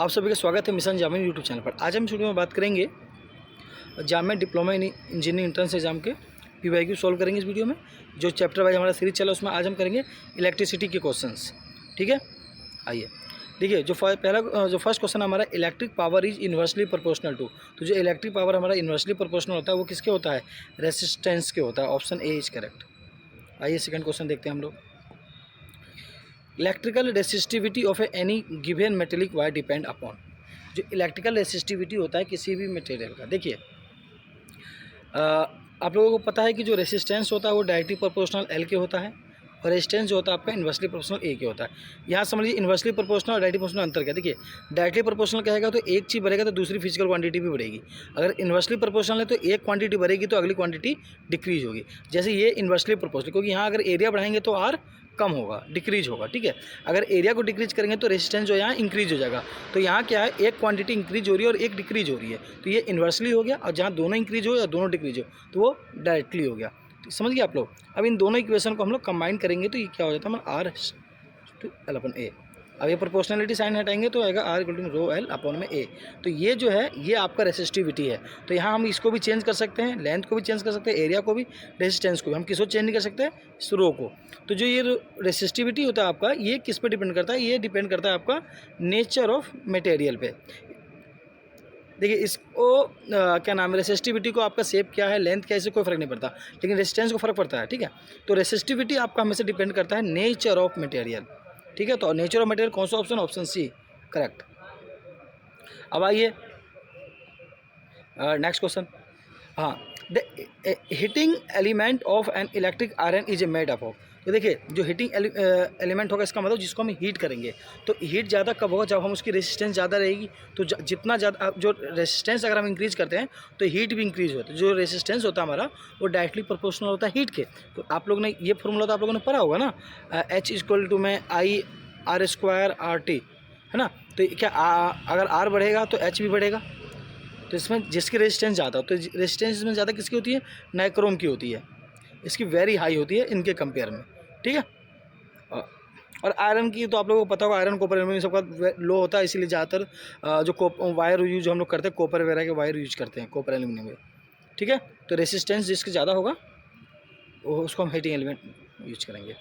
आप सभी का स्वागत है मिशन जामिया यूट्यूब चैनल पर। आज हम वीडियो में बात करेंगे Jamia diploma in engineering entrance exam के पीवाईक्यू सॉल्व करेंगे इस वीडियो में। जो चैप्टर वाइज हमारा सीरीज चला उसमें आज हम करेंगे इलेक्ट्रिसिटी के क्वेश्चंस। ठीक है, आइए देखिए जो फर्स्ट क्वेश्चन हमारा electric power is inversely proportional to. तो जो इलेक्ट्रिक पावर हमारा इन्वर्सली प्रोपोर्शनल होता है वो किसके होता है? रेसिस्टेंस के होता है। Option A is correct. आइए सेकंड क्वेश्चन देखते हैं हम लोग। Electrical resistivity of any given metallic wire depend upon. जो इलेक्ट्रिकल रेसिस्टिविटी होता है किसी भी मटेरियल का, देखिए आप लोगों को पता है कि जो रेसिस्टेंस होता है वो डायरेक्टली प्रोपोर्शनल एल के होता है और रेजिस्टेंस जो होता है आपका इन्वर्सली प्रोपोर्शनल ए के होता है। यहाँ समझिए इन्वर्सली प्रोपोर्शनल और डायरेक्टली प्रोपोर्शनल अंतर क्या। देखिए डायरेक्टली प्रोपोर्शनल कहेगा तो एक चीज़ बढ़ेगा तो दूसरी फिजिकल क्वांटिटी भी बढ़ेगी। अगर इन्वर्सली प्रोपोर्शनल है तो एक क्वांटिटी बढ़ेगी तो अगली क्वांटिटी डिक्रीज होगी। जैसे ये इन्वर्सली प्रोपोर्शनल, क्योंकि यहाँ अगर एरिया बढ़ाएंगे तो आर कम होगा, डिक्रीज होगा। ठीक है, अगर एरिया को डिक्रीज करेंगे तो रेजिस्टेंस जो यहाँ इंक्रीज हो जाएगा। तो यहाँ क्या है, एक क्वांटिटी इंक्रीज हो रही है और एक डिक्रीज हो रही है, तो ये इन्वर्सली हो गया। और जहाँ दोनों इंक्रीज हो या दोनों डिक्रीज हो तो वो डायरेक्टली हो गया। तो समझ गए आप लोग। अब इन दोनों इक्वेशन को हम लोग कंबाइन करेंगे तो ये क्या हो जाता है हमारा R to L upon A. अब ये प्रोपोर्शनलिटी साइन हटाएंगे तो आएगा R equal to rho L upon में ए। तो ये जो है ये आपका रेसिस्टिविटी है। तो यहाँ हम इसको भी चेंज कर सकते हैं, लेंथ को भी चेंज कर सकते हैं, एरिया को भी, रेजिस्टेंस को भी। हम किसको चेंज नहीं कर सकते? इस रो को। तो जो ये रेसिस्टिविटी होता है आपका, ये किस पे डिपेंड करता है? ये डिपेंड करता है आपका नेचर ऑफ मटेरियल पे। देखिए इसको क्या नाम है, रेसिस्टिविटी को आपका शेप क्या है, लेंथ क्या है, इससे कोई फर्क नहीं पड़ता, लेकिन रेजिस्टेंस को फर्क पड़ता है। ठीक है, तो रेसिस्टिविटी आपका हमेशा डिपेंड करता है नेचर ऑफ मटेरियल। ठीक है, तो नेचर ऑफ मटेरियल कौन सा ऑप्शन? Option C correct. अब आइए नेक्स्ट क्वेश्चन। हाँ, the heating element of an electric iron is a made up of. तो देखिए जो हीटिंग एलिमेंट होगा इसका मतलब जिसको हम हीट करेंगे। तो हीट ज़्यादा कब होगा? जब हम उसकी रेजिस्टेंस ज़्यादा रहेगी। तो जितना ज़्यादा जो रेजिस्टेंस अगर हम इंक्रीज़ करते हैं तो हीट भी इंक्रीज़ होता है। जो रेजिस्टेंस होता है हमारा वो डायरेक्टली प्रोपोर्शनल होता है हीट के। तो आप लोग ने ये फॉर्मूला तो आप लोगों ने पढ़ा होगा ना, H इक्वल टू में I R square R T, है ना। तो क्या अगर आर बढ़ेगा तो एच भी बढ़ेगा। तो इसमें जिसकी रेजिस्टेंस ज़्यादा हो, तो रेजिस्टेंस इसमें ज़्यादा किसकी होती है? नाइक्रोम की होती है। इसकी वेरी हाई होती है इनके कंपेयर में। ठीक है, और आयरन की तो आप लोगों को पता होगा, आयरन कॉपर एल्यूमिनियम सबका लो होता है, इसीलिए ज़्यादातर जो वायर यूज हम लोग करते हैं कॉपर वगैरह के वायर यूज करते हैं, कॉपर एल्यूमिनियम में। ठीक है, तो रेजिस्टेंस जिसका ज़्यादा होगा वो उसको हम हीटिंग एलिमेंट यूज करेंगे,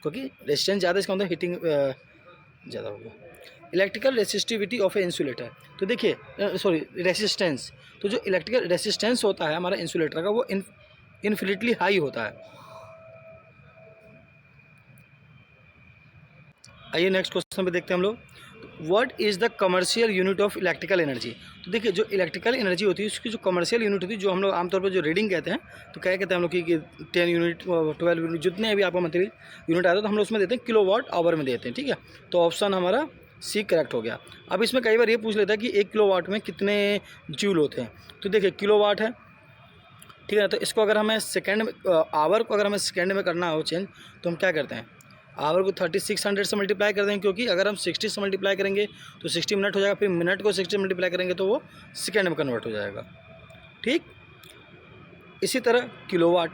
क्योंकि रेजिस्टेंस ज़्यादा इसका मतलब हीटिंग ज़्यादा होगा। Electrical resistivity of A insulator. तो देखिए सॉरी रेसिस्टेंस, तो जो इलेक्ट्रिकल रेसिस्टेंस होता है हमारा इंसुलेटर का वो इन्फिनिटली हाई होता है। आइए नेक्स्ट क्वेश्चन पे देखते हैं हम लोग। What is the commercial unit of electrical energy. तो देखिए जो इलेक्ट्रिकल एनर्जी होती है उसकी जो कमर्शियल यूनिट होती है, जो हम लोग आमतौर पर जो रीडिंग कहते हैं, तो क्या कहते हैं हम लोग कि 10 यूनिट 12 यूनिट जितने भी आपका मंथली यूनिट आता है तो हम लोग उसमें देते हैं किलोवाट आवर में देते हैं। ठीक है, तो ऑप्शन हमारा सी करेक्ट हो गया। अब इसमें कई बार ये पूछ लेता है कि 1 किलोवाट में कितने जूल होते हैं। तो देखिए किलोवाट है, ठीक है, तो इसको अगर हमें सेकेंड में आवर को अगर हमें सेकेंड में करना हो चेंज तो हम क्या करते हैं, आवर को 3600 से मल्टीप्लाई कर देंगे, क्योंकि अगर हम 60 से मल्टीप्लाई करेंगे तो 60 मिनट हो जाएगा, फिर मिनट को 60 से मल्टीप्लाई करेंगे तो वो सेकेंड में कन्वर्ट हो जाएगा। ठीक, इसी तरह किलोवाट,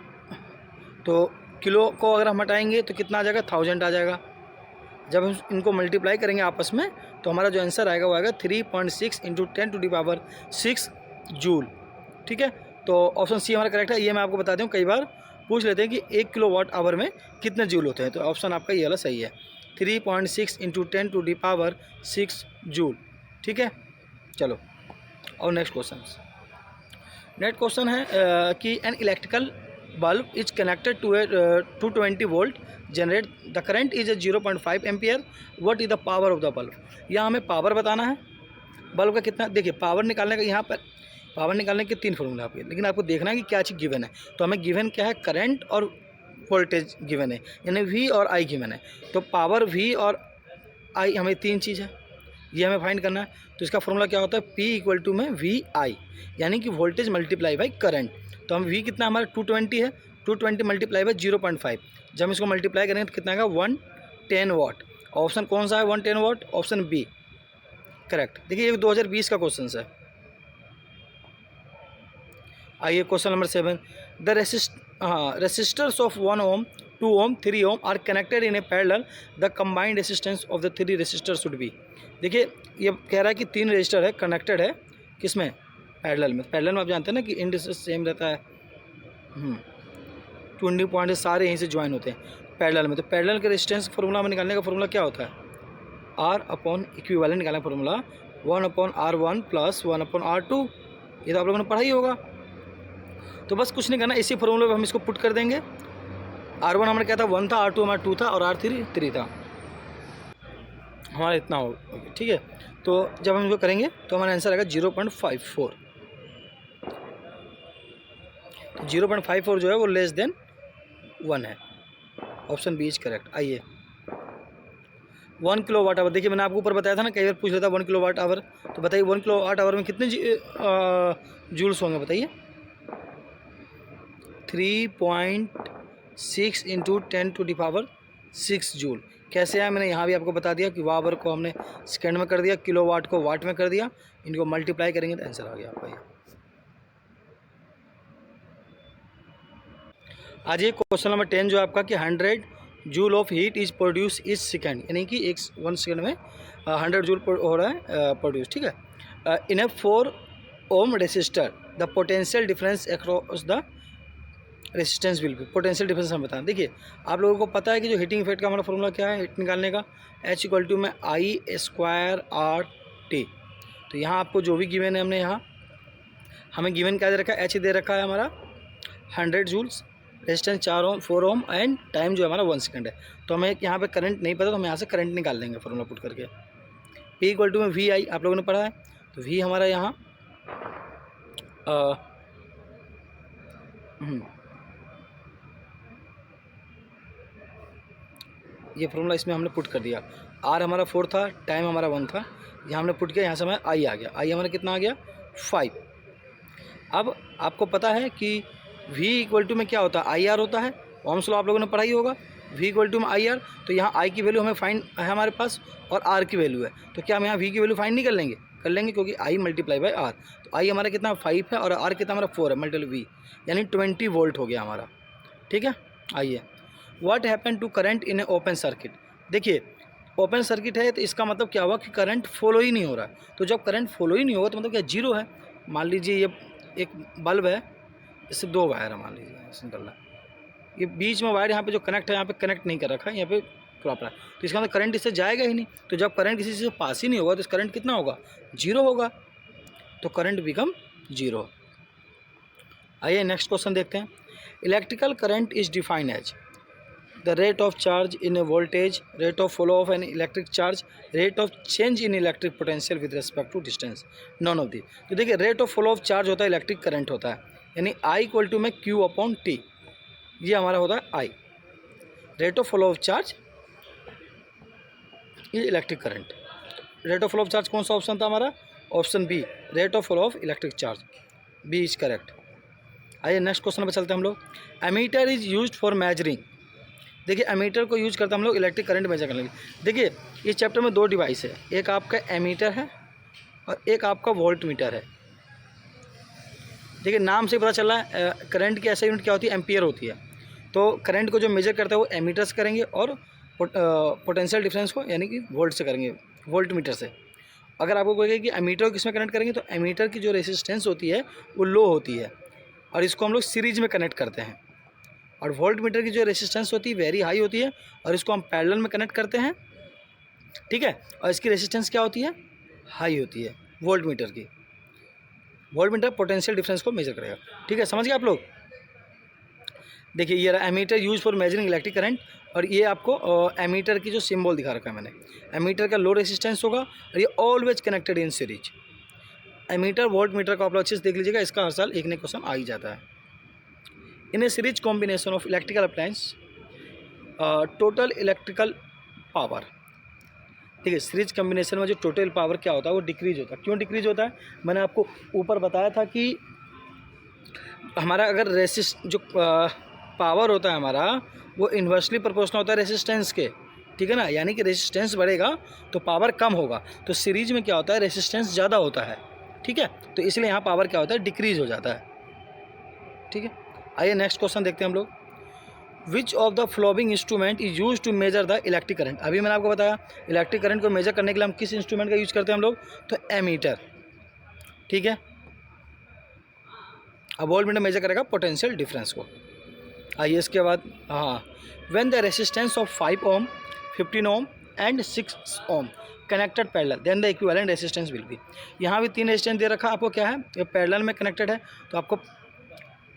तो किलो को अगर हम हटाएंगे तो कितना आ जाएगा? 1000 आ जाएगा। जब हम इनको मल्टीप्लाई करेंगे आपस में तो हमारा जो आंसर आएगा वो आएगा 3.6 × 10⁻6 जूल। ठीक है, तो ऑप्शन सी हमारा करेक्ट है। ये मैं आपको बता दूँ, कई बार पूछ लेते हैं कि 1 किलोवाट आवर में कितने जूल होते हैं, तो ऑप्शन आपका ये वाला सही है, 3.6 × 10⁻6 जूल। ठीक है, चलो और नेक्स्ट क्वेश्चन है कि an electrical bulb is connected to a 220 volt generate the current is a 0.5 ampere, what is the power of the bulb. यहाँ हमें पावर बताना है बल्ब का कितना। देखिए पावर निकालने का यहाँ पर पावर निकालने के 3 फॉर्मूला आपके, लेकिन आपको देखना है कि क्या चीज़ गिवन है। तो हमें गिवन क्या है? करंट और वोल्टेज गिवन है, यानी वी और आई गिवन है। तो पावर वी और आई हमें 3 चीज़ है, ये हमें फाइंड करना है। तो इसका फॉर्मूला क्या होता है? P इक्वल टू में वी आई, यानी कि वोल्टेज मल्टीप्लाई बाई करंट। तो हम वी कितना हमारा 220 है, 220 मल्टीप्लाई बाई 0.5, जब हम इसको मल्टीप्लाई करेंगे तो कितना आएगा? 110 वाट। ऑप्शन कौन सा है? 110 वाट, ऑप्शन बी करेक्ट। देखिए ये 2020 का क्वेश्चन है। आइए question number 7। The resistors of 1 ohm 2 ohm 3 ohm are connected in a parallel, the combined resistance of the 3 resistor should be. देखिए ये कह रहा है कि 3 रेजिस्टर है, कनेक्टेड है किसमें, पैरेलल में। पैरेलल में आप जानते हैं ना कि इंडिसेस सेम रहता है, 20 पॉइंट सारे यहीं से ज्वाइन होते हैं पैरेलल में। तो पैरेलल के रेजिस्टेंस फॉर्मूला में निकालने का फॉर्मूला क्या होता है, R अपॉन इक्विवेलेंट निकालने का फॉर्मूला 1/R1 + 1/R2। ये तो आप लोगों ने पढ़ा ही होगा। तो बस कुछ नहीं करना, इसी फॉर्मूले पे हम इसको पुट कर देंगे। R1 हमारा क्या था 1 था, R2 हमारा 2 था और R3 3 था, हमारा इतना हो, ठीक है। तो जब हम इसको करेंगे तो हमारा आंसर आएगा 0.54। 0.54 जो है वो लेस देन 1 है, ऑप्शन बी इज करेक्ट। आइए 1 किलोवाट आवर, देखिए मैंने आपको ऊपर बताया था ना, कई बार पूछ लेता 1 किलोवाट आवर, तो बताइए 1 किलोवाट आवर में कितने जूल्स होंगे बताइए। 3.6 × 10⁻6 जूल। कैसे है, मैंने यहाँ भी आपको बता दिया कि आवर को हमने सेकेंड में कर दिया, किलोवाट को वाट में कर दिया, इनको मल्टीप्लाई करेंगे तो आंसर आ गया आपका ये। आज ये क्वेश्चन नंबर 10 जो है आपका कि 100 joule of heat is produce इस सेकेंड, यानी कि 1 सेकेंड में 100 जूल हो रहा है प्रोड्यूस, ठीक है। In A 4 ohm resistor the potential difference across the resistance will B. Potential difference हम बताएं। देखिए आप लोगों को पता है कि जो हीटिंग इफेक्ट का हमारा फॉर्मूला क्या है हीट निकालने का, H = में I²RT। तो यहाँ आपको जो भी गिवन है, हमने यहाँ हमें गिवन क्या दे रखा है, H दे रखा है हमारा 100 joules, resistance 4 ohm and time जो हमारा 1 सेकंड है। तो हमें यहाँ पे करंट नहीं पता, तो हम यहाँ से करंट निकाल देंगे फॉर्मूला पुट करके। P = में VI आप लोगों ने पढ़ा है, तो V हमारा यहाँ ये फॉर्मूला इसमें हमने पुट कर दिया। R हमारा 4 था, टाइम हमारा 1 था, यहाँ हमने पुट किया, यहाँ से हमारा I आ गया। I हमारा कितना आ गया 5। अब आपको पता है कि V = में क्या होता है, IR होता है, ओम्स लॉ आप लोगों ने पढ़ा ही होगा। V = में IR, तो यहाँ I की वैल्यू हमें फाइंड है हमारे पास और R की वैल्यू है, तो क्या हम यहाँ V की वैल्यू फाइंड नहीं कर लेंगे, कर लेंगे, क्योंकि I × R। तो I हमारा कितना 5 है और R कितना हमारा 4 है, मल्टीप्लाई V, यानी 20 वोल्ट हो गया हमारा, ठीक है। आइए what happen to current in a open circuit. देखिए ओपन सर्किट है तो इसका मतलब क्या हुआ कि करंट फॉलो ही नहीं हो रहा है। तो जब करंट फॉलो ही नहीं होगा तो मतलब क्या, जीरो है। मान लीजिए ये एक बल्ब है, इससे 2 वायर है, मान लीजिए सिंगल है, ये बीच में वायर यहाँ पे जो कनेक्ट है, यहाँ पे कनेक्ट नहीं कर रखा है, यहाँ पे प्रॉपर है, तो इसका मतलब करंट इससे जाएगा ही नहीं। तो जब करंट किसी से पास ही नहीं होगा तो इस करंट कितना होगा, जीरो होगा, तो करंट बिकम जीरो। आइए नेक्स्ट क्वेश्चन देखते हैं। Electrical current is defined as the rate of charge in a voltage, rate of flow of an electric charge, rate of change in electric potential with respect to distance, none of the। तो देखिए rate of flow of charge होता है, electric current होता है, यानी I = में Q/T, ये हमारा होता है I। Rate of flow of charge ये electric current. Rate of flow of charge कौन सा ऑप्शन था हमारा, option B, rate of flow of electric charge, B is correct. आइए नेक्स्ट क्वेश्चन पर चलते हैं हम लोग। Ammeter is used for measuring. देखिए एमीटर को यूज करते हैं हम लोग इलेक्ट्रिक करंट मेजर करने के लिए। देखिए इस चैप्टर में 2 डिवाइस है, एक आपका एमीटर है और एक आपका वोल्ट मीटर है। देखिए नाम से पता चल रहा है करंट की ऐसा यूनिट क्या होती है, एम्पियर होती है। तो करंट को जो मेजर करता है वो एमीटर से करेंगे और पोटेंशियल डिफरेंस को यानी कि वोल्ट से करेंगे, वोल्ट मीटर से। अगर आपको कहेगा कि एमीटर को किसमें कनेक्ट करेंगे, तो एमीटर की जो रेसिस्टेंस होती है वो लो होती है और इसको हम लोग सीरीज में कनेक्ट करते हैं। और वोल्ट मीटर की जो रेसिस्टेंस होती है वेरी हाई होती है और इसको हम पैरेलल में कनेक्ट करते हैं, ठीक है। और इसकी रेसिस्टेंस क्या होती है, हाई होती है वोल्ट मीटर की। वोल्ट मीटर पोटेंशियल डिफरेंस को मेजर करेगा, ठीक है, समझ गए आप लोग। देखिए ये रहा ammeter use for measuring electric current, और ये आपको एमीटर की जो सिंबल दिखा रखा है मैंने, एमीटर का लो रेसिस्टेंस होगा और ये always connected in series. Ammeter voltmeter को आप लोग अच्छे से देख लीजिएगा, इसका हर साल एक नया क्वेश्चन आ ही जाता है। In a series combination of electrical appliance total electrical power, ठीक है, सीरीज कॉम्बिनेशन में जो टोटल पावर क्या होता है वो डिक्रीज होता है। क्यों डिक्रीज होता है, मैंने आपको ऊपर बताया था कि हमारा अगर जो पावर होता है हमारा वो इन्वर्सली प्रोपोर्शनल होता है रेसिस्टेंस के, ठीक है ना, यानी कि रेसिस्टेंस बढ़ेगा तो पावर कम होगा। तो सीरीज में क्या होता है, रेसिस्टेंस ज़्यादा होता है, ठीक है, तो इसलिए यहाँ पावर क्या होता है, डिक्रीज हो जाता है, ठीक है। आइए नेक्स्ट क्वेश्चन देखते हैं हम लोग। Which of the following instrument is use to measure the electric current. अभी मैंने आपको बताया इलेक्ट्रिक करंट को मेजर करने के लिए हम किस इंस्ट्रूमेंट का यूज करते हैं हम लोग, तो एमीटर, ठीक है। अब वोल्टमीटर मेजर करेगा पोटेंशियल डिफरेंस को। आइए इसके बाद, हाँ, when the resistance of 5 ohm, 15 ohm and 6 ohm connected parallel then the equivalent resistance will be. यहाँ भी 3 रेजिस्टेंस दे रखा, आपको क्या है, ये पैरेलल में कनेक्टेड है, तो आपको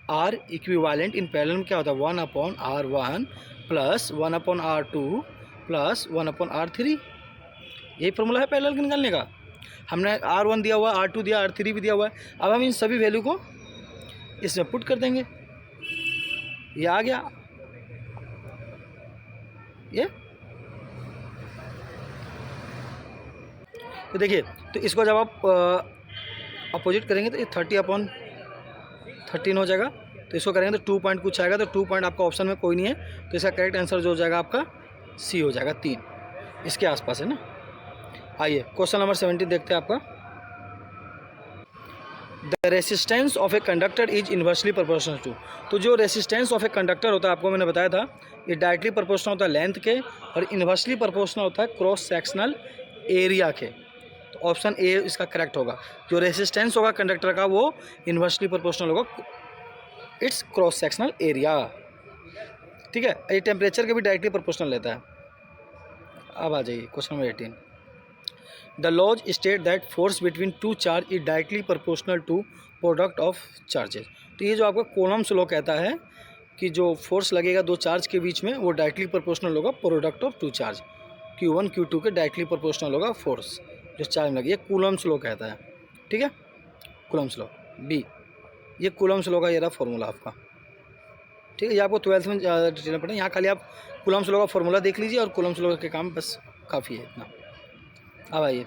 आर इक्विवेलेंट इन पैरेलल में क्या होता है, 1/R1 plus 1/R2 plus 1/R3। यही फॉर्मूला है पैरेलल के निकालने का। हमने R1 दिया हुआ, R2 दिया, R3 भी दिया हुआ है। अब हम इन सभी वैल्यू को इसमें पुट कर देंगे, ये आ गया, ये तो देखिए, तो इसको जब आप अपोजिट करेंगे तो ये 30/13 हो जाएगा। तो इसको करेंगे तो 2 पॉइंट कुछ आएगा, तो 2 पॉइंट आपका ऑप्शन में कोई नहीं है, तो इसका करेक्ट आंसर जो हो जाएगा आपका सी हो जाएगा, 3 इसके आसपास है ना। आइए क्वेश्चन नंबर 17 देखते हैं आपका। The resistance of a conductor is inversely proportional to. तो जो रेसिस्टेंस ऑफ ए कंडक्टर होता है, आपको मैंने बताया था, ये डायरेक्टली प्रोपोर्शनल होता है लेंथ के, और इन्वर्सली प्रोपोर्शनल होता है क्रॉस सेक्शनल एरिया के। तो ऑप्शन ए इसका करेक्ट होगा। जो रेसिस्टेंस होगा कंडक्टर का वो इन्वर्सली प्रोपोर्शनल होगा इट्स क्रॉस सेक्शनल एरिया, ठीक है। ये टेम्परेचर के भी डायरेक्टली प्रोपोर्शनल लेता है। अब आ जाइए question number 18। The laws state that force between 2 charge is directly proportional to product of charges. तो ये जो आपका कूलम्ब्स लॉ कहता है कि जो फोर्स लगेगा 2 चार्ज के बीच में वो डायरेक्टली प्रोपोर्शनल होगा product of 2 charge, Q1 Q2 के डायरेक्टली प्रोपोर्शनल होगा फोर्स जो चार्ज लगी। ये कूलम्ब्स लॉ कहता है, ठीक है, कूलम्ब्स लॉ बी। ये कूलम्ब्स लॉ का ये रहा फॉर्मूला आपका, ठीक है। ये आपको 12th में डिटेल में पढ़ना, यहाँ खाली आप कूलम्ब्स लॉ का फॉर्मूला देख लीजिए और कूलम्ब्स लॉ के काम बस काफ़ी है इतना। अब आइए,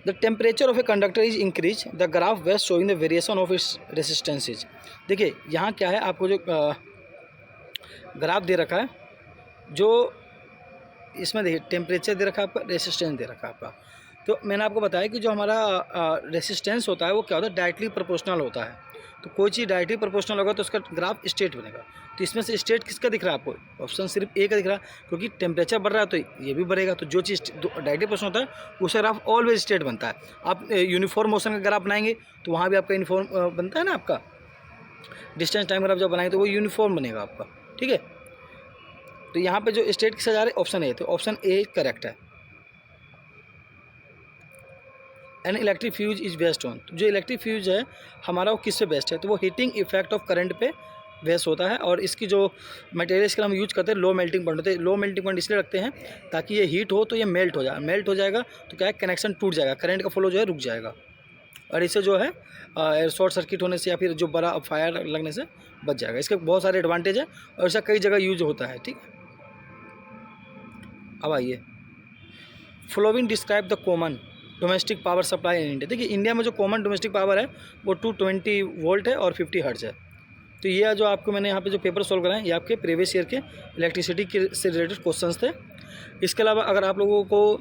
the temperature of a conductor is increase, the graph best showing the variation of its resistances. देखिए यहाँ क्या है, आपको जो ग्राफ दे रखा है, जो इसमें देखिए टेम्परेचर दे रखा है आपका, रेसिस्टेंस दे रखा है आपका। तो मैंने आपको बताया कि जो हमारा रेसिस्टेंस होता है वो क्या होता है, डायरेक्टली प्रोपोर्शनल होता है। तो कोई चीज़ डायरेक्टली प्रोपोर्शनल होगा तो उसका ग्राफ स्ट्रेट बनेगा। तो इसमें से स्ट्रेट किसका दिख रहा है आपको, ऑप्शन सिर्फ ए का दिख रहा है, क्योंकि टेम्परेचर बढ़ रहा है तो ये भी बढ़ेगा। तो जो चीज़ डायरेक्टली प्रोपोर्शनल होता है उसका ग्राफ ऑलवेज स्ट्रेट बनता है। आप यूनिफॉर्म मोशन का ग्राफ बनाएंगे तो वहाँ भी आपका यूनिफॉर्म बनता है ना, आपका डिस्टेंस टाइम ग्राफ जब बनाएंगे तो वो यूनिफॉर्म बनेगा आपका, ठीक है। तो यहाँ पे जो स्ट्रेट किसका जा रहा है, ऑप्शन ए, तो ऑप्शन ए करेक्ट है। An electric fuse is based on, जो इलेक्ट्रिक फ्यूज है हमारा वो किस पे बेस्ट है, तो वो हीटिंग इफेक्ट ऑफ करंट पे बेस्ट होता है। और इसकी जो मटेरियल इसके हम यूज करते हैं लो मेल्टिंग पॉइंट होते हैं। लो मेल्टिंग पॉइंट इसलिए रखते हैं ताकि ये हीट हो तो ये मेल्ट हो जाए, मेल्ट हो जाएगा तो क्या है, कनेक्शन टूट जाएगा, करंट का फ्लो जो है रुक जाएगा, और इससे जो है शॉर्ट सर्किट होने से या फिर जो बड़ा फायर लगने से बच जाएगा। इसके बहुत सारे एडवांटेज है और इसका कई जगह यूज होता है, ठीक है। अब आइए, following describe the common domestic power supply in India. देखिए इंडिया में जो कॉमन डोमेस्टिक पावर है वो 220 वोल्ट है और 50 हर्ट्ज है। तो ये जो आपको मैंने यहाँ पे जो पेपर सॉल्व कराए ये आपके प्रीवियस ईयर के इलेक्ट्रिसिटी के से रिलेटेड क्वेश्चंस थे। इसके अलावा अगर आप लोगों को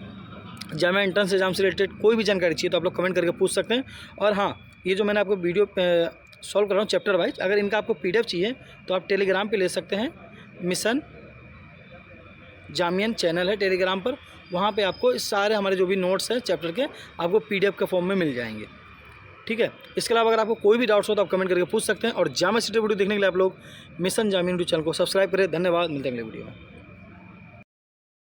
जामा एंट्रेंस एग्जाम से रिलेटेड कोई भी जानकारी चाहिए तो आप लोग कमेंट करके पूछ सकते हैं। और हाँ, ये जो मैंने आपको वीडियो सॉल्व कर रहा हूँ चैप्टर वाइज, अगर इनका आपको PDF चाहिए तो आप टेलीग्राम पर ले सकते हैं। मिशन जामियन चैनल है टेलीग्राम पर, वहाँ पे आपको इस सारे हमारे जो भी नोट्स हैं चैप्टर के आपको PDF के फॉर्म में मिल जाएंगे, ठीक है। इसके अलावा अगर आपको कोई भी डाउट्स हो तो आप कमेंट करके पूछ सकते हैं। और जामा सिटी वीडियो देखने के लिए आप लोग मिशन जामियन यूट्यूब चैनल को सब्सक्राइब करें। धन्यवाद, मिलते हैं अगले वीडियो में।